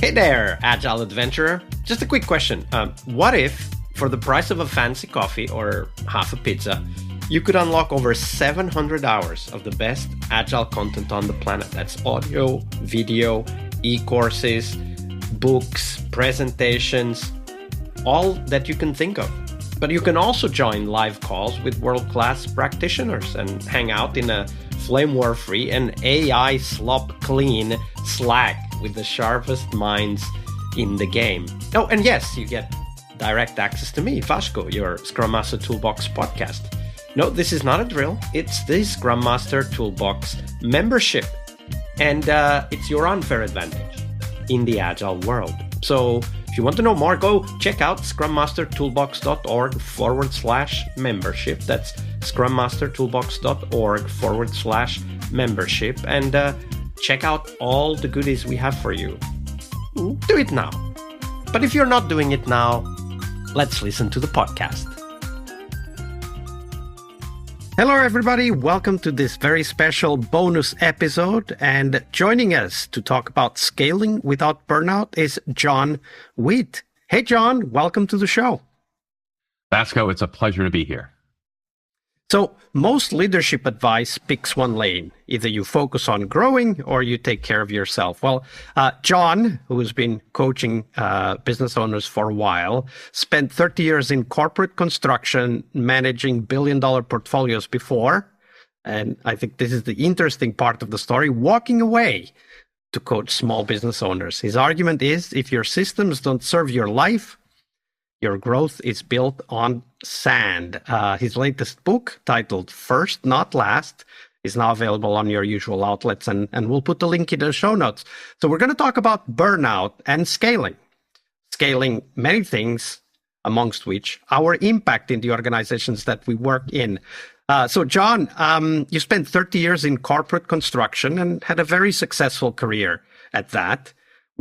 Hey there, Agile Adventurer. Just a quick question. What if, for the price of a fancy coffee or half a pizza, you could unlock over 700 hours of the best Agile content on the planet? That's audio, video, e-courses, books, presentations, all that you can think of. But you can also join live calls with world-class practitioners and hang out in a flame war-free and AI slop-clean Slack with the sharpest minds in the game. Oh, and yes, you get direct access to me, Vasco, your Scrum Master Toolbox podcast. No, this is not a drill. It's the Scrum Master Toolbox membership. And it's your unfair advantage in the Agile world. So if you want to know more, go check out scrummastertoolbox.org/membership. That's scrummastertoolbox.org/membership. And check out all the goodies we have for you. Do it now. But if you're not doing it now, let's listen to the podcast. Hello, everybody. Welcome to this very special bonus episode. And joining us to talk about scaling without burnout is John Whitt. Hey, John, welcome to the show. Vasco, it's a pleasure to be here. So most leadership advice picks one lane. Either you focus on growing or you take care of yourself. Well, John, who has been coaching business owners for a while, spent 30 years in corporate construction, managing billion-dollar portfolios before. And I think this is the interesting part of the story, walking away to coach small business owners. His argument is if your systems don't serve your life, your growth is built on sand. His latest book, titled First, Not Last, is now available on your usual outlets, and we'll put the link in the show notes. So we're going to talk about burnout and scaling. Scaling many things, amongst which our impact in the organizations that we work in. So John, you spent 30 years in corporate construction and had a very successful career at that.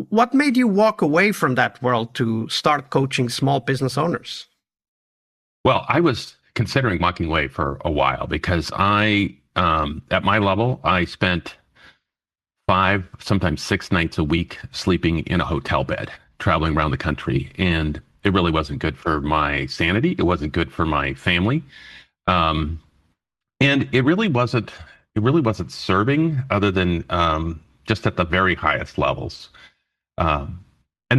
What made you walk away from that world to start coaching small business owners? Well, I was considering walking away for a while because at my level, I spent 5, sometimes 6 nights a week sleeping in a hotel bed, traveling around the country. And it really wasn't good for my sanity. It wasn't good for my family. And it really wasn't serving other than just at the very highest levels. And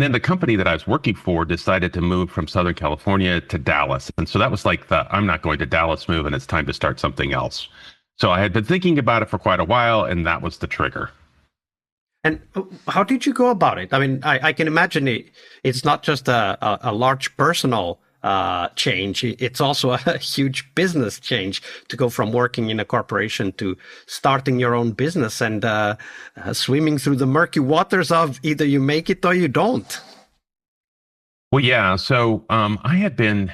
then the company that I was working for decided to move from Southern California to Dallas. And so that was like I'm not going to Dallas move and it's time to start something else. So I had been thinking about it for quite a while, and that was the trigger. And how did you go about it? I mean, I can imagine it's not just a large personal change. It's also a huge business change to go from working in a corporation to starting your own business and swimming through the murky waters of either you make it or you don't. Well, yeah. So I had done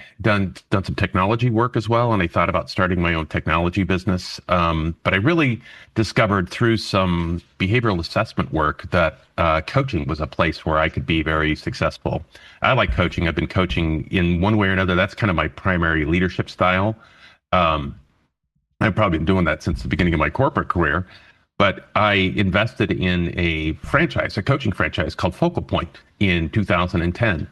some technology work as well, and I thought about starting my own technology business. But I really discovered through some behavioral assessment work that coaching was a place where I could be very successful. I like coaching. I've been coaching in one way or another. That's kind of my primary leadership style. I've probably been doing that since the beginning of my corporate career. But I invested in a coaching franchise called Focal Point in 2010.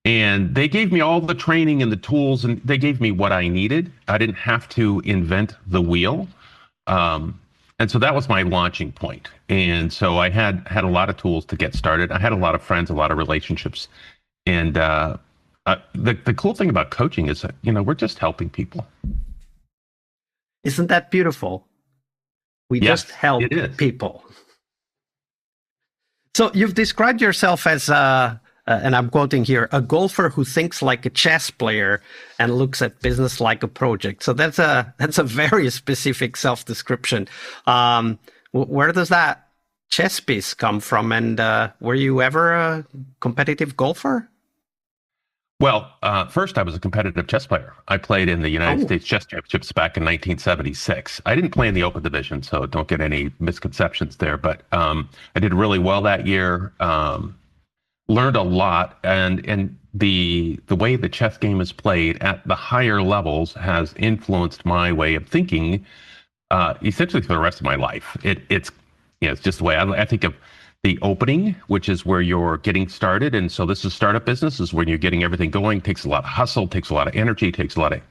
And they gave me all the training and the tools, and they gave me what I needed. I didn't have to invent the wheel. And so that was my launching point. And so I had a lot of tools to get started. I had a lot of friends, a lot of relationships. And the cool thing about coaching is that, we're just helping people. Isn't that beautiful? We just help people. So you've described yourself as and I'm quoting here, a golfer who thinks like a chess player and looks at business like a project. So that's a very specific self-description. Where does that chess piece come from? And were you ever a competitive golfer? Well, first I was a competitive chess player. I played in the United States Chess Championships back in 1976. I didn't play in the open division, so don't get any misconceptions there. But I did really well that year. Learned a lot, and the way the chess game is played at the higher levels has influenced my way of thinking essentially for the rest of my life. It's just the way I think of the opening, which is where you're getting started. And so this is startup business, is when you're getting everything going. Takes a lot of hustle, takes a lot of energy, takes a lot of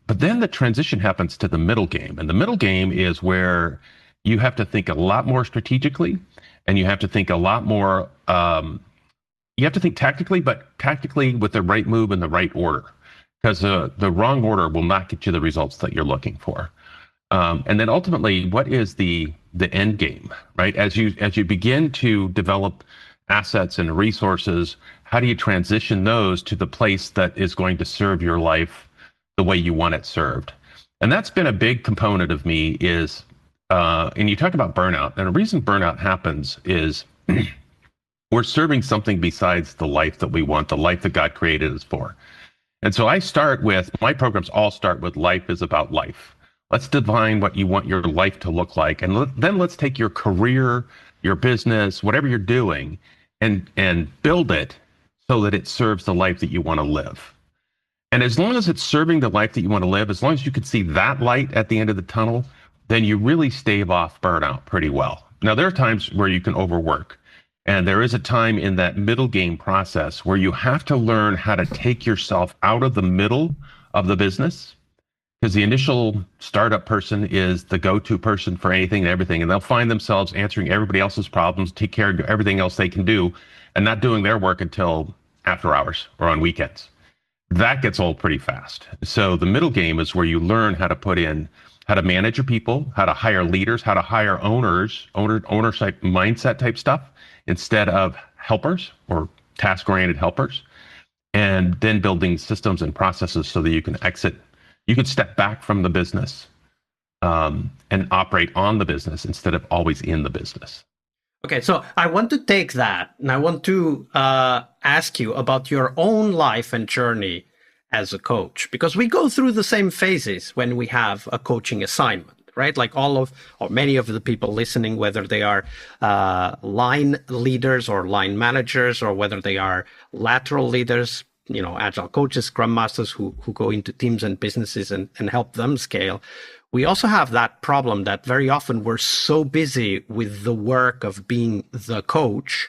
but then the transition happens to the middle game. And the middle game is where you have to think a lot more strategically, and you have to think a lot more, you have to think tactically, but tactically with the right move in the right order, because the wrong order will not get you the results that you're looking for. And then ultimately, what is the end game, right? As you begin to develop assets and resources, how do you transition those to the place that is going to serve your life the way you want it served? And that's been a big component of me is, and you talk about burnout, and the reason burnout happens is we're serving something besides the life that we want, the life that God created us for. And so my programs all start with life is about life. Let's define what you want your life to look like. And then let's take your career, your business, whatever you're doing, and build it so that it serves the life that you want to live. And as long as it's serving the life that you want to live, as long as you can see that light at the end of the tunnel, then you really stave off burnout pretty well. Now, there are times where you can overwork. And there is a time in that middle game process where you have to learn how to take yourself out of the middle of the business, because the initial startup person is the go-to person for anything and everything. And they'll find themselves answering everybody else's problems, take care of everything else they can do, and not doing their work until after hours or on weekends. That gets old pretty fast. So the middle game is where you learn how to manage your people, how to hire leaders, how to hire owner type mindset type stuff instead of helpers or task-oriented helpers, and then building systems and processes so that you can step back from the business and operate on the business instead of always in the business. Okay, so I want to take that and I want to ask you about your own life and journey as a coach, because we go through the same phases when we have a coaching assignment, right? Like or many of the people listening, whether they are line leaders or line managers, or whether they are lateral leaders, agile coaches, scrum masters who go into teams and businesses and help them scale. We also have that problem that very often we're so busy with the work of being the coach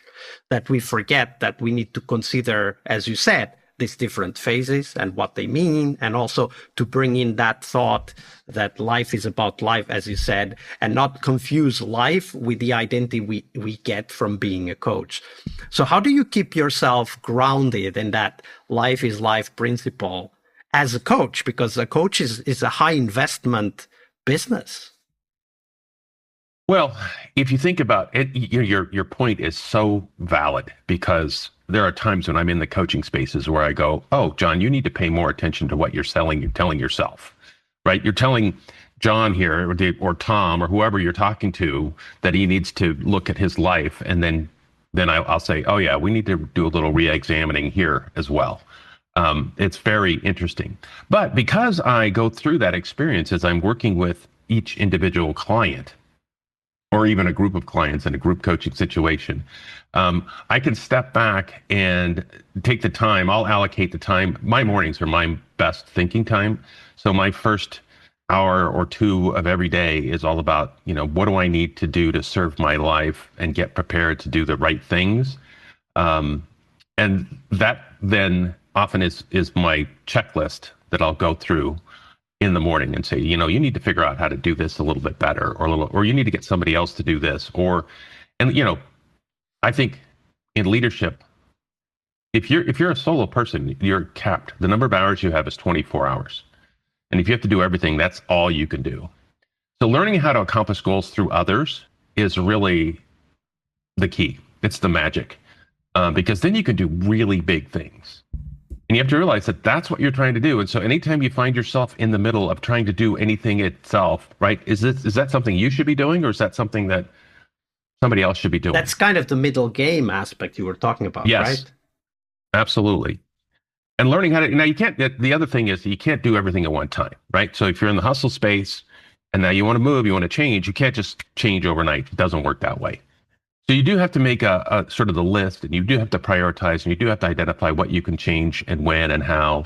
that we forget that we need to consider, as you said, these different phases and what they mean, and also to bring in that thought that life is about life, as you said, and not confuse life with the identity we get from being a coach. So how do you keep yourself grounded in that life is life principle as a coach? Because a coach is a high investment business. Well, if you think about it, your point is so valid, because there are times when I'm in the coaching spaces where I go, "Oh, John, you need to pay more attention to what you're telling yourself," right? You're telling John here or Tom or whoever you're talking to that he needs to look at his life, and then I'll say, "Oh yeah, we need to do a little re-examining here as well." It's very interesting, but because I go through that experience as I'm working with each individual client, or even a group of clients in a group coaching situation, I can step back and take the time. I'll allocate the time. My mornings are my best thinking time. So my first hour or two of every day is all about, what do I need to do to serve my life and get prepared to do the right things? And that then often is my checklist that I'll go through in the morning and say, you need to figure out how to do this a little bit better, or you need to get somebody else to do this, and I think in leadership, if you're a solo person, you're capped. The number of hours you have is 24 hours. And if you have to do everything, that's all you can do. So learning how to accomplish goals through others is really the key. It's the magic, because then you can do really big things. And you have to realize that that's what you're trying to do. And so anytime you find yourself in the middle of trying to do anything itself, right, is that something you should be doing, or is that something that somebody else should be doing? That's kind of the middle game aspect you were talking about, yes, right? Absolutely. And learning how to, now you can't, the other thing is you can't do everything at one time, right? So if you're in the hustle space and now you want to move, you want to change, you can't just change overnight. It doesn't work that way. So you do have to make a sort of the list, and you do have to prioritize, and you do have to identify what you can change and when and how.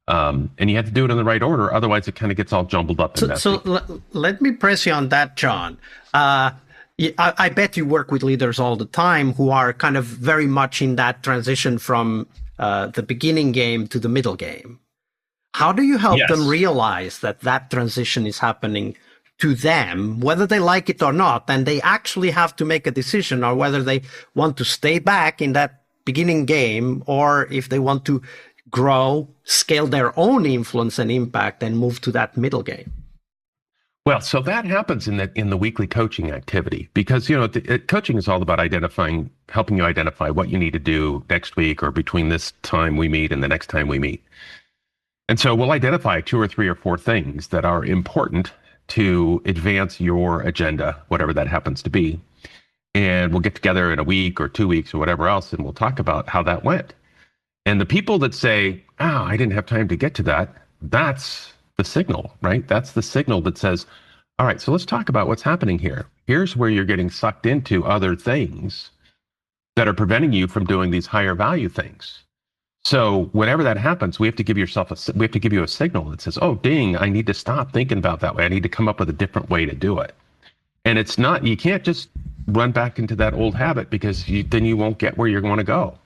And you have to do it in the right order. Otherwise, it kind of gets all jumbled up and messy. So let me press you on that, John. Yeah, I bet you work with leaders all the time who are kind of very much in that transition from the beginning game to the middle game. How do you help them Yes. realize that that transition is happening to them, whether they like it or not, and they actually have to make a decision, or whether they want to stay back in that beginning game, or if they want to grow, scale their own influence and impact, and move to that middle game? Well, so that happens in the weekly coaching activity because coaching is all about identifying, helping you identify what you need to do next week or between this time we meet and the next time we meet. And so we'll identify two or three or four things that are important to advance your agenda, whatever that happens to be. And we'll get together in a week or 2 weeks or whatever else, and we'll talk about how that went. And the people that say, oh, I didn't have time to get to that, that's the signal, right? That's the signal that says, all right, so let's talk about what's happening here. Here's where you're getting sucked into other things that are preventing you from doing these higher value things. So whenever that happens, we have to give you a signal that says, oh, ding, I need to stop thinking about that way. I need to come up with a different way to do it. And it's not, you can't just run back into that old habit because then you won't get where you want to go.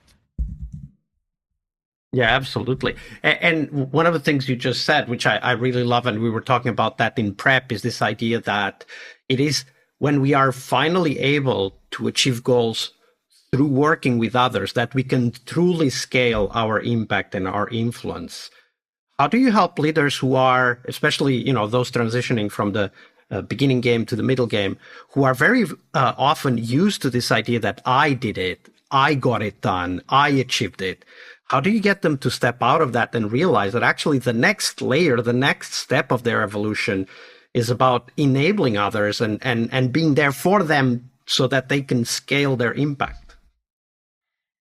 Yeah, absolutely. And one of the things you just said, which I really love, and we were talking about that in prep, is this idea that it is when we are finally able to achieve goals through working with others that we can truly scale our impact and our influence. How do you help leaders who are, especially, those transitioning from the beginning game to the middle game, who are very often used to this idea that I did it, I got it done, I achieved it? How do you get them to step out of that and realize that actually the next layer, the next step of their evolution is about enabling others and being there for them so that they can scale their impact?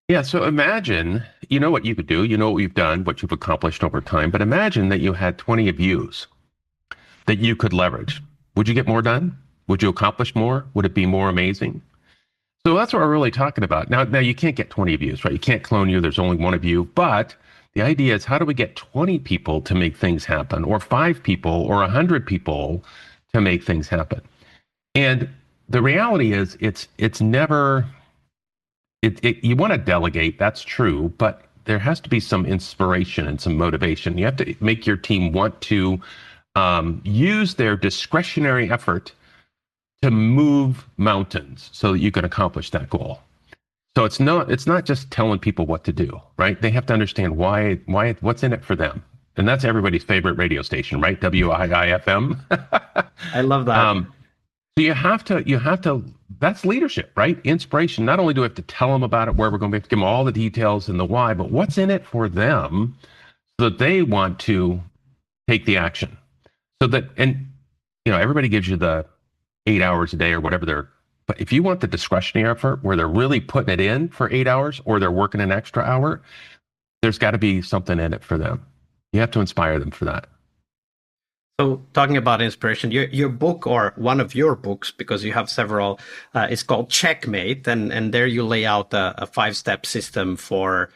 Yeah, so imagine, you know what you could do, you know what you've done, what you've accomplished over time, but imagine that you had 20 of yous that you could leverage. Would you get more done? Would you accomplish more? Would it be more amazing? So that's what we're really talking about. Now you can't get 20 of yous, right? You can't clone you. There's only one of you. But the idea is, how do we get 20 people to make things happen, or 5 people, or 100 people to make things happen? And the reality is, it's never. You want to delegate, that's true, but there has to be some inspiration and some motivation. You have to make your team want to use their discretionary effort to move mountains so that you can accomplish that goal. So it's not just telling people what to do, right? They have to understand why what's in it for them. And that's everybody's favorite radio station, right? WIIFM. I love that. So you have to, that's leadership, right? Inspiration. Not only do we have to tell them about it, where we're going to have to give them all the details and the why, but what's in it for them so that they want to take the action. So that, and everybody gives you the 8 hours a day or whatever but if you want the discretionary effort where they're really putting it in for 8 hours or they're working an extra hour, there's got to be something in it for them. You have to inspire them for that. So talking about inspiration, your book, or one of your books, because you have several, is called Checkmate. And there you lay out a 5-step system for,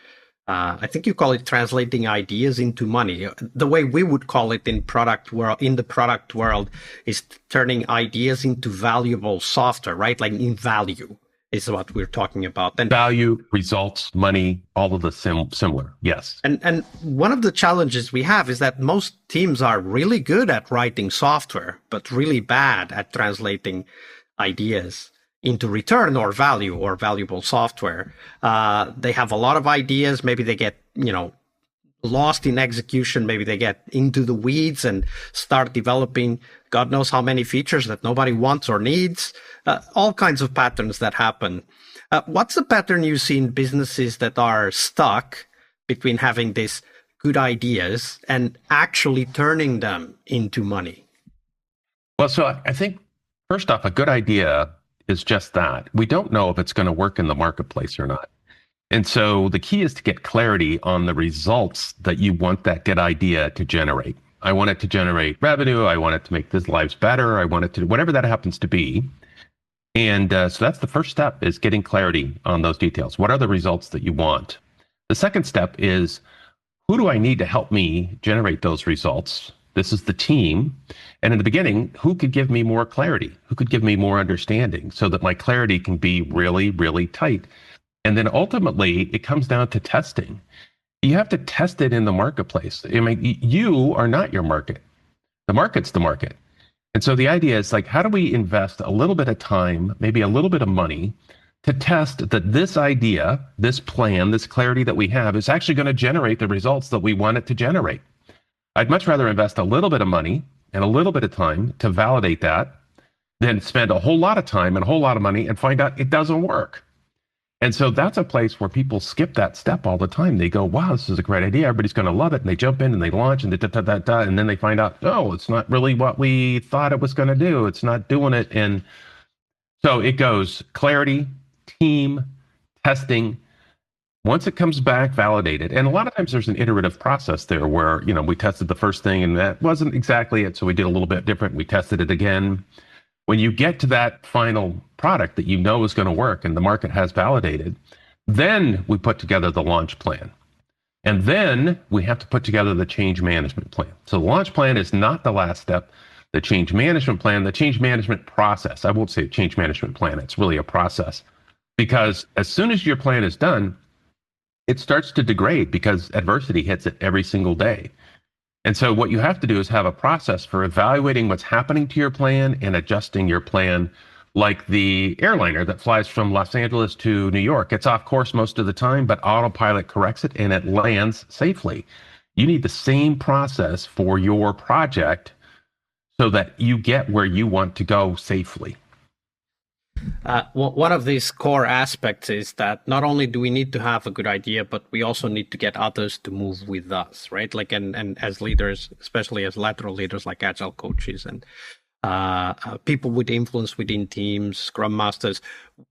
I think you call it translating ideas into money. The way we would call it in the product world is turning ideas into valuable software, right? Like in value is what we're talking about. And value, results, money, all of the similar. Yes. And one of the challenges we have is that most teams are really good at writing software, but really bad at translating ideas into return or value or valuable software. They have a lot of ideas. Maybe they get, lost in execution. Maybe they get into the weeds and start developing God knows how many features that nobody wants or needs. All kinds of patterns that happen. What's the pattern you see in businesses that are stuck between having these good ideas and actually turning them into money? Well, so I think, first off, a good idea is just that. We don't know if it's going to work in the marketplace or not. And so the key is to get clarity on the results that you want that good idea to generate. I want it to generate revenue. I want it to make their lives better. I want it to, whatever that happens to be. And so that's the first step, is getting clarity on those details. What are the results that you want? The second step is, who do I need to help me generate those results? This is the team. And in the beginning, who could give me more clarity? Who could give me more understanding so that my clarity can be really, really tight? And then ultimately, it comes down to testing. You have to test it in the marketplace. I mean, you are not your market. The market's the market. And so the idea is like, how do we invest a little bit of time, maybe a little bit of money to test that this idea, this plan, this clarity that we have is actually going to generate the results that we want it to generate? I'd much rather invest a little bit of money and a little bit of time to validate that than spend a whole lot of time and a whole lot of money and find out it doesn't work. And so that's a place where people skip that step all the time. They go, wow, this is a great idea. Everybody's going to love it. And they jump in and they launch and and then they find out, oh, it's not really what we thought it was going to do. It's not doing it. And so it goes clarity, team, testing. Once it comes back, validated. And a lot of times there's an iterative process there where, we tested the first thing and that wasn't exactly it. So we did a little bit different. We tested it again. When you get to that final product that you know is going to work and the market has validated, then we put together the launch plan. And then we have to put together the change management plan. So the launch plan is not the last step. The change management plan, the change management process, I won't say change management plan, it's really a process. Because as soon as your plan is done, it starts to degrade because adversity hits it every single day. And so what you have to do is have a process for evaluating what's happening to your plan and adjusting your plan, like the airliner that flies from Los Angeles to New York. It's off course most of the time, but autopilot corrects it and it lands safely. You need the same process for your project so that you get where you want to go safely. One of these core aspects is that not only do we need to have a good idea, but we also need to get others to move with us, right? Like, and as leaders, especially as lateral leaders, like agile coaches and people with influence within teams, scrum masters.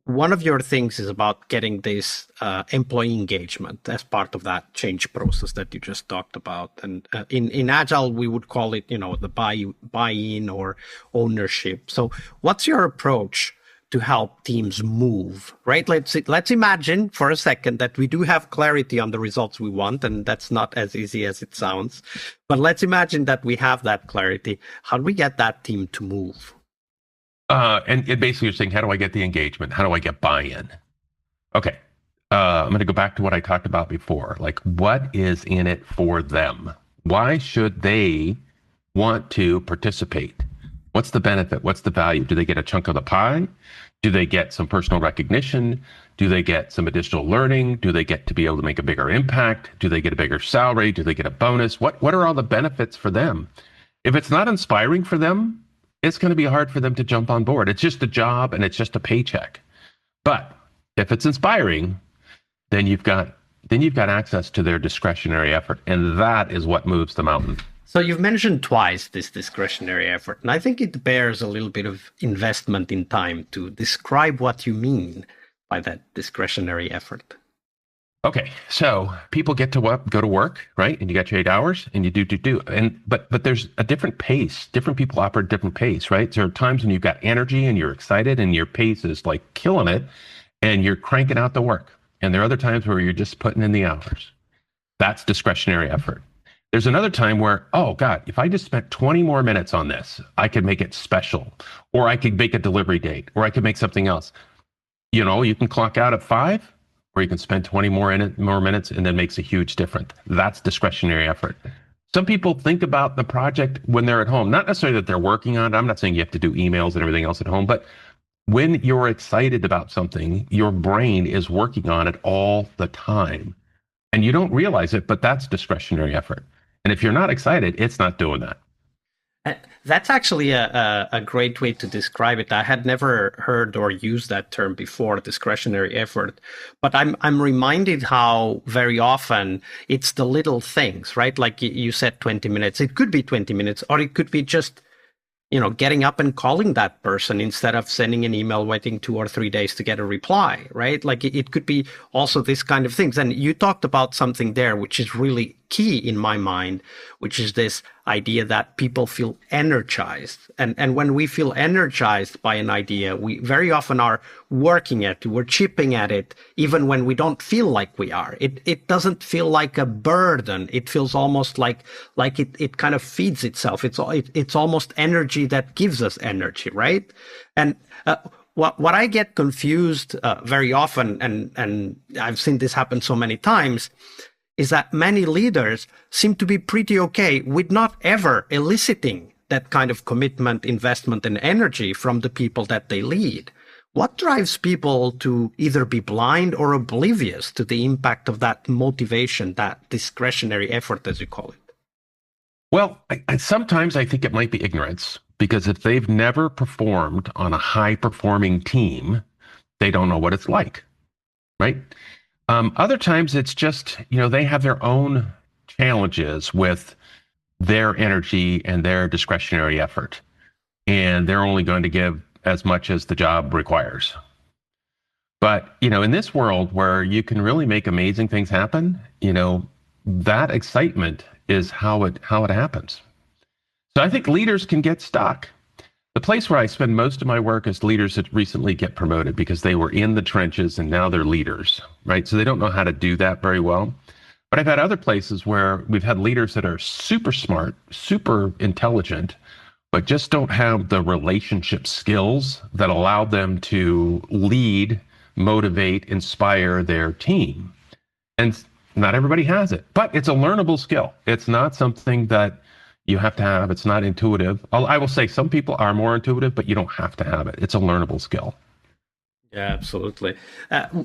One of your things is about getting this employee engagement as part of that change process that you just talked about. And in agile, we would call it, the buy-in or ownership. So what's your approach to help teams move, right? Let's imagine for a second that we do have clarity on the results we want, and that's not as easy as it sounds. But let's imagine that we have that clarity. How do we get that team to move? And basically you're saying, how do I get the engagement? How do I get buy-in? Okay. I'm going to go back to what I talked about before. Like, what is in it for them? Why should they want to participate? What's the benefit? What's the value? Do they get a chunk of the pie? Do they get some personal recognition? Do they get some additional learning? Do they get to be able to make a bigger impact? Do they get a bigger salary? Do they get a bonus? What are all the benefits for them? If it's not inspiring for them, it's going to be hard for them to jump on board. It's just a job and it's just a paycheck. But if it's inspiring, then you've got access to their discretionary effort. And that is what moves the mountain. So you've mentioned twice this discretionary effort, and I think it bears a little bit of investment in time to describe what you mean by that discretionary effort. Okay, so people get to go to work, right? And you got your 8 hours, and you do. But there's a different pace. Different people operate at different pace, right? There are times when you've got energy and you're excited, and your pace is like killing it, and you're cranking out the work. And there are other times where you're just putting in the hours. That's discretionary effort. There's another time where, oh God, if I just spent 20 more minutes on this, I could make it special, or I could make a delivery date, or I could make something else. You can clock out at 5, or you can spend 20 more minutes and then makes a huge difference. That's discretionary effort. Some people think about the project when they're at home, not necessarily that they're working on it. I'm not saying you have to do emails and everything else at home, but when you're excited about something, your brain is working on it all the time. And you don't realize it, but that's discretionary effort. And if you're not excited, it's not doing that. That's actually a great way to describe it. I had never heard or used that term before, discretionary effort. But I'm reminded how very often it's the little things, right? Like you said, 20 minutes. It could be 20 minutes, or it could be just, getting up and calling that person instead of sending an email, waiting 2 or 3 days to get a reply, right? Like it could be also this kind of things. And you talked about something there, which is really key in my mind, which is this idea that people feel energized. And when we feel energized by an idea, we very often are working at it, we're chipping at it, even when we don't feel like we are. It doesn't feel like a burden. It feels almost like it kind of feeds itself. It's almost energy that gives us energy, right? And what I get confused very often, and I've seen this happen so many times, is that many leaders seem to be pretty okay with not ever eliciting that kind of commitment, investment, and energy from the people that they lead. What drives people to either be blind or oblivious to the impact of that motivation, that discretionary effort, as you call it? Well, sometimes I think it might be ignorance, because if they've never performed on a high-performing team, they don't know what it's like, right? Other times it's just, they have their own challenges with their energy and their discretionary effort, and they're only going to give as much as the job requires. But, in this world where you can really make amazing things happen, that excitement is how it happens. So I think leaders can get stuck. The place where I spend most of my work is leaders that recently get promoted because they were in the trenches and now they're leaders, right? So they don't know how to do that very well. But I've had other places where we've had leaders that are super smart, super intelligent, but just don't have the relationship skills that allow them to lead, motivate, inspire their team. And not everybody has it, but it's a learnable skill. It's not something that you have to have. It's not intuitive. I will say some people are more intuitive, but you don't have to have it. It's a learnable skill. Yeah, absolutely.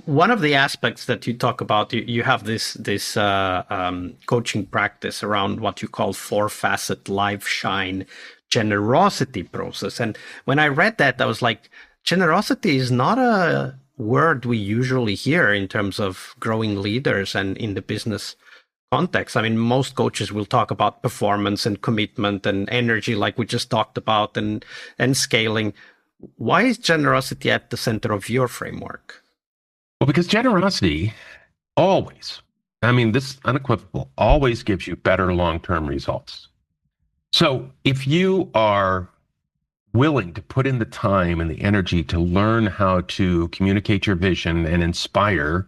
One of the aspects that you talk about, you have this coaching practice around what you call 4-facet life shine generosity process. And when I read that, I was like, generosity is not a word we usually hear in terms of growing leaders and in the business context. I mean, most coaches will talk about performance and commitment and energy, like we just talked about, and scaling. Why is generosity at the center of your framework? Well, because generosity always, this unequivocal, always gives you better long-term results. So if you are willing to put in the time and the energy to learn how to communicate your vision and inspire,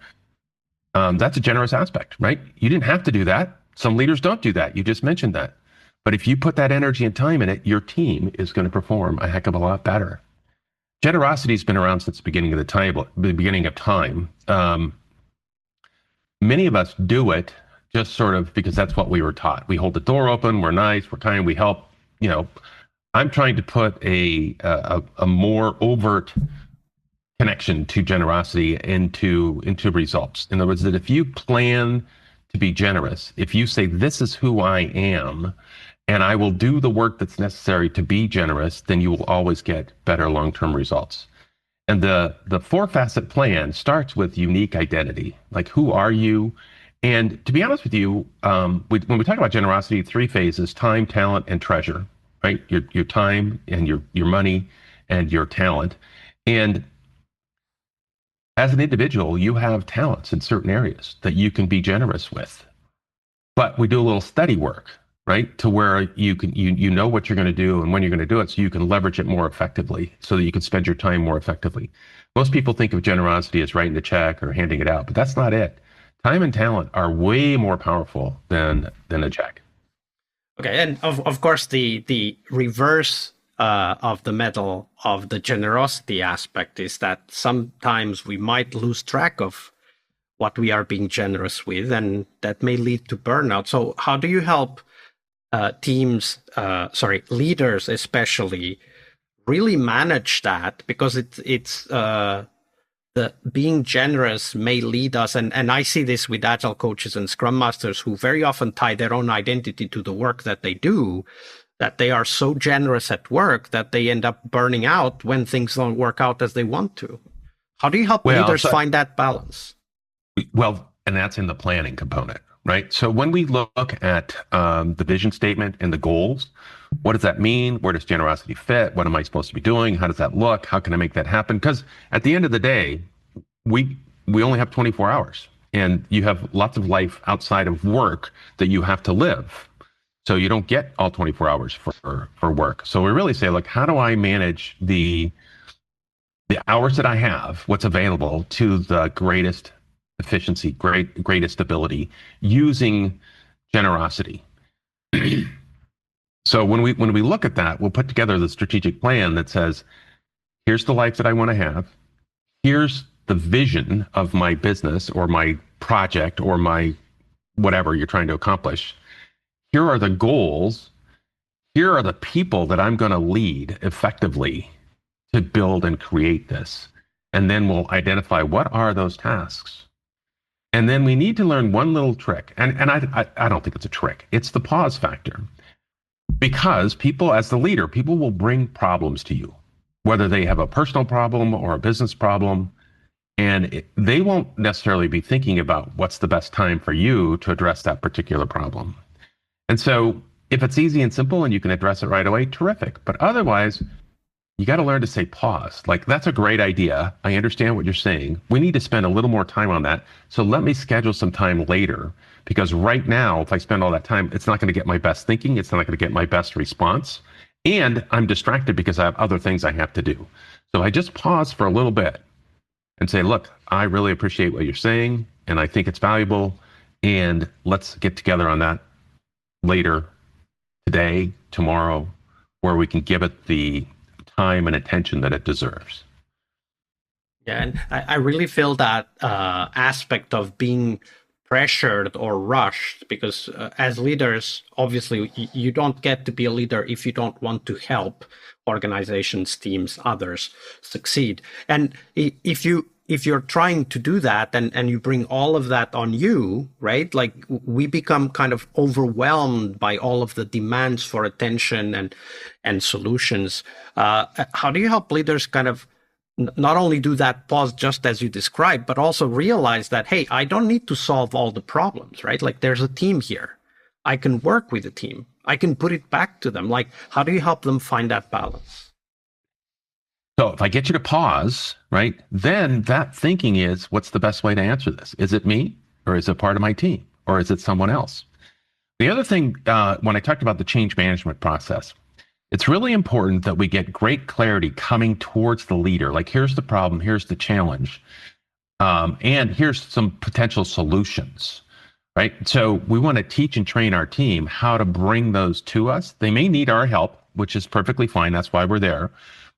that's a generous aspect, right? You didn't have to do that. Some leaders don't do that. You just mentioned that. But if you put that energy and time in it, your team is going to perform a heck of a lot better. Generosity has been around since the beginning of time. Many of us do it just sort of because that's what we were taught. We hold the door open. We're nice. We're kind. We help. I'm trying to put a more overt connection to generosity into results. In other words, that if you plan to be generous, if you say, this is who I am, and I will do the work that's necessary to be generous, then you will always get better long-term results. And the 4-facet plan starts with unique identity. Like, who are you? And to be honest with you, when we talk about generosity, 3 phases: time, talent, and treasure, right? Your time and your money and your talent. And as an individual, you have talents in certain areas that you can be generous with. But we do a little study work, right? To where you know what you're going to do and when you're going to do it, so you can leverage it more effectively, so that you can spend your time more effectively. Most people think of generosity as writing the check or handing it out, but that's not it. Time and talent are way more powerful than a check. Okay, and of course the reverse of the medal of the generosity aspect is that sometimes we might lose track of what we are being generous with, and that may lead to burnout. So how do you help leaders especially, really manage that? Because it's the being generous may lead us, and I see this with agile coaches and scrum masters who very often tie their own identity to the work that they do, that they are so generous at work that they end up burning out when things don't work out as they want to. How do you help leaders find that balance? Well, and that's in the planning component, right? So when we look at the vision statement and the goals, what does that mean? Where does generosity fit? What am I supposed to be doing? How does that look? How can I make that happen? Because at the end of the day, we only have 24 hours. And you have lots of life outside of work that you have to live. So you don't get all 24 hours for work. So we really say, look, how do I manage the hours that I have, what's available to the greatest efficiency, greatest ability using generosity. So when we look at that, we'll put together the strategic plan that says, here's the life that I want to have. Here's the vision of my business or my project or my whatever you're trying to accomplish. Here are the goals. Here are the people that I'm going to lead effectively to build and create this. And then we'll identify what are those tasks. And then we need to learn one little trick. And I don't think it's a trick. It's the pause factor. Because people, as the leader, people will bring problems to you, whether they have a personal problem or a business problem. And they won't necessarily be thinking about what's the best time for you to address that particular problem. And so if it's easy and simple and you can address it right away, terrific. But otherwise, you got to learn to say pause. Like, that's a great idea. I understand what you're saying. We need to spend a little more time on that. So let me schedule some time later, because right now, if I spend all that time, it's not going to get my best thinking. It's not going to get my best response. And I'm distracted because I have other things I have to do. So I just pause for a little bit and say, look, I really appreciate what you're saying, and I think it's valuable. And let's get together on that later, today, tomorrow, where we can give it the time and attention that it deserves. Yeah, and I really feel that aspect of being pressured or rushed, because as leaders, obviously, you don't get to be a leader if you don't want to help organizations, teams, others succeed. And if you're trying to do that and you bring all of that on you, right? Like, we become kind of overwhelmed by all of the demands for attention and solutions. How do you help leaders kind of not only do that pause just as you described, but also realize that, hey, I don't need to solve all the problems, right? Like, there's a team here. I can work with the team. I can put it back to them. Like, how do you help them find that balance? So if I get you to pause, right, then that thinking is, what's the best way to answer this? Is it me, or is it part of my team, or is it someone else? The other thing, when I talked about the change management process, it's really important that we get great clarity coming towards the leader. Like, here's the problem, here's the challenge, and here's some potential solutions, right? So we want to teach and train our team how to bring those to us. They may need our help, which is perfectly fine. That's why we're there.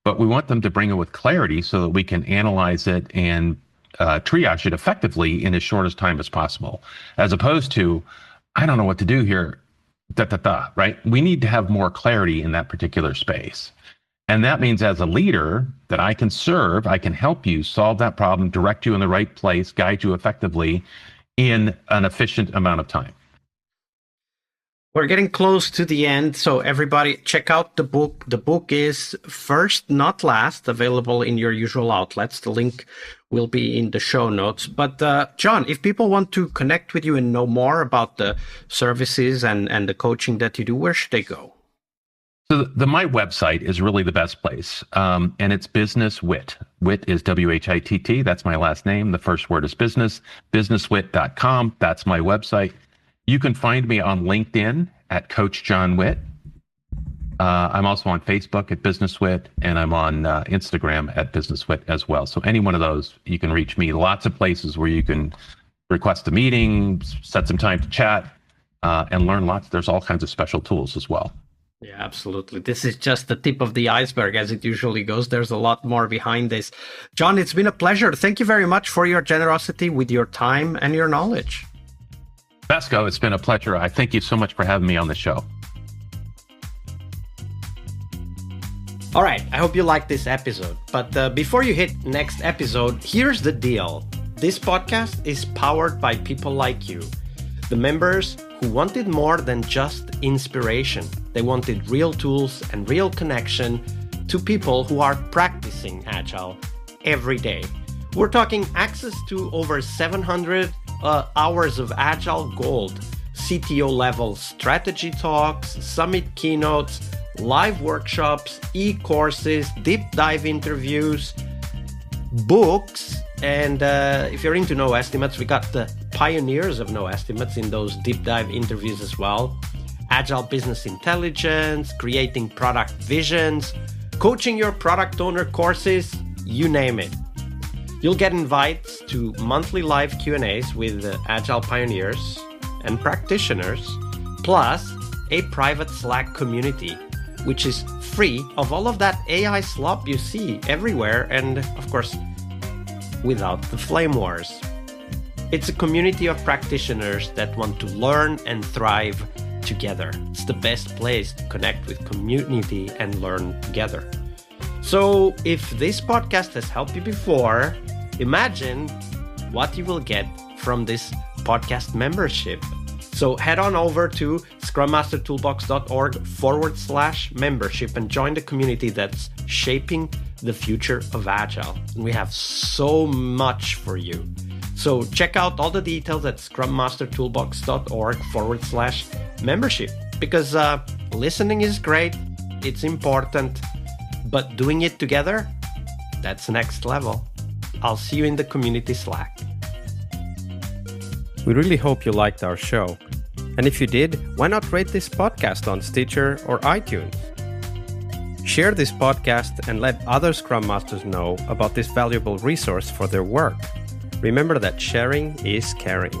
But we want them to bring it with clarity so that we can analyze it and triage it effectively in as short as time as possible, as opposed to, I don't know what to do here, right? We need to have more clarity in that particular space. And that means, as a leader, that I can serve, I can help you solve that problem, direct you in the right place, guide you effectively in an efficient amount of time. We're getting close to the end, so everybody check out the book. The book is First Not Last, available in your usual outlets. The link will be in the show notes. But John, if people want to connect with you and know more about the services and the coaching that you do, where should they go? So my website is really the best place, and it's Business Whitt. Whitt is W-H-I-T-T. That's my last name. The first word is business. BusinessWhitt.com. That's my website. You can find me on LinkedIn at Coach John Whitt. I'm also on Facebook at Business Whitt, and I'm on Instagram at Business Whitt as well. So any one of those, you can reach me. Lots of places where you can request a meeting, set some time to chat, and learn lots. There's all kinds of special tools as well. Yeah, absolutely. This is just the tip of the iceberg, as it usually goes. There's a lot more behind this. John, it's been a pleasure. Thank you very much for your generosity with your time and your knowledge. Vesco, it's been a pleasure. I thank you so much for having me on the show. All right, I hope you liked this episode. But before you hit next episode, here's the deal. This podcast is powered by people like you, the members who wanted more than just inspiration. They wanted real tools and real connection to people who are practicing Agile every day. We're talking access to over 700 hours of Agile Gold, CTO level strategy talks, summit keynotes, live workshops, e-courses, deep dive interviews, books, and if you're into no estimates, we got the pioneers of no estimates in those deep dive interviews as well. Agile business intelligence, creating product visions, coaching your product owner courses, you name it. You'll get invites to monthly live Q&As with Agile pioneers and practitioners, plus a private Slack community, which is free of all of that AI slop you see everywhere and, of course, without the flame wars. It's a community of practitioners that want to learn and thrive together. It's the best place to connect with community and learn together. So if this podcast has helped you before, imagine what you will get from this podcast membership. So head on over to scrummastertoolbox.org/membership and join the community that's shaping the future of Agile. And we have so much for you. So check out all the details at scrummastertoolbox.org/membership, because listening is great, it's important, but doing it together, that's next level. I'll see you in the community Slack. We really hope you liked our show. And if you did, why not rate this podcast on Stitcher or iTunes? Share this podcast and let other Scrum Masters know about this valuable resource for their work. Remember that sharing is caring.